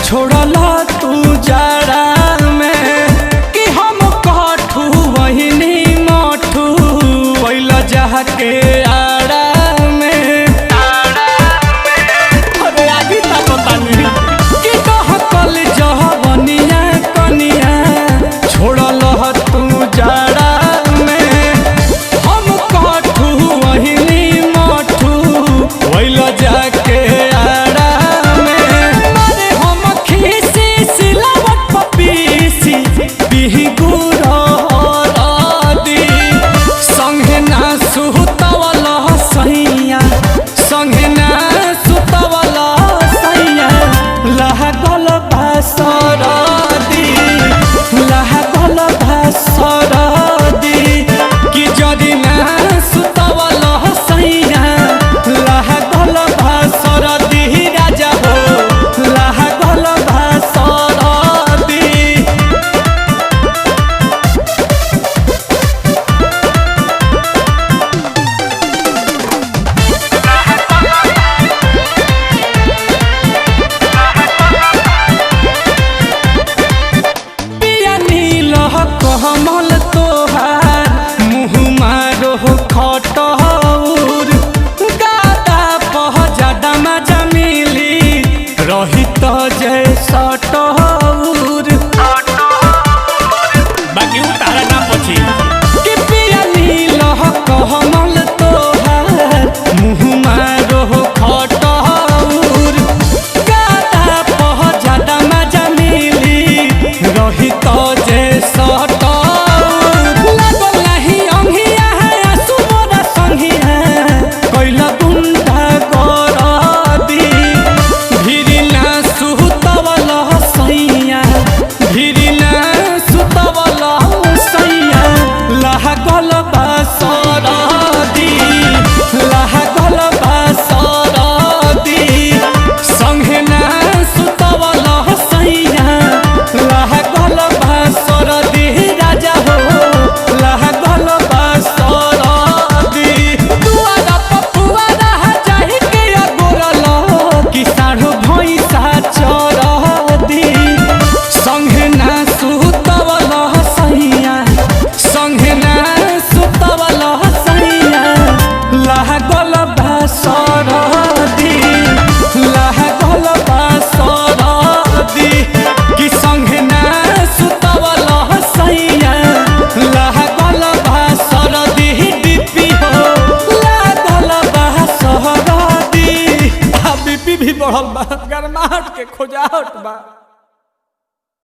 छोड़ला तू जाड़ा में कि हम कठू वहीनी मठू वैला जहा के आड़ा में। अरे आगे ता पता नहीं कि कह कल जहबनिया कनिया छोड़ला तू जाड़ा में हम कठू वहीनी मठू वैला जाके कमल तोहार मुँह मारो खटौर गादा पह जाडा मजा मिली रही तो जय सटौर बाकी तारा नाम पछी कि पिया नील कमल तोहार मुँह मारो खटौर गादा पह जाडा मजा मिली रही तो जय सट भी बढ़ल बा, गरमाहट के खोजाहट बा।